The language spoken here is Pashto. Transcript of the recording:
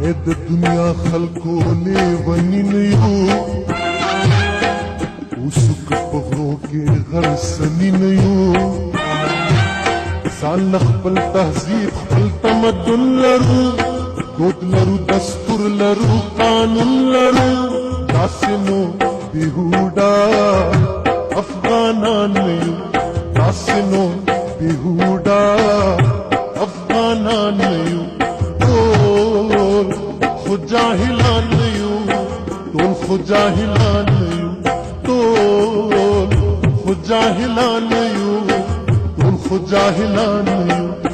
د دنیا خلکو لیونین یو اوسک په غرو کې غرسنین یو ځان خپل تهذیب خپل تمدن لرو دود لرو دستور لرو قانون لرو داسې نو بیهوده افغانان یو داسې نو بیهوده افغانان یو ټول خو جاهلان یو ټول خو جاهلان یو ټول خو جاهلان یو ټول خو جاهلان یو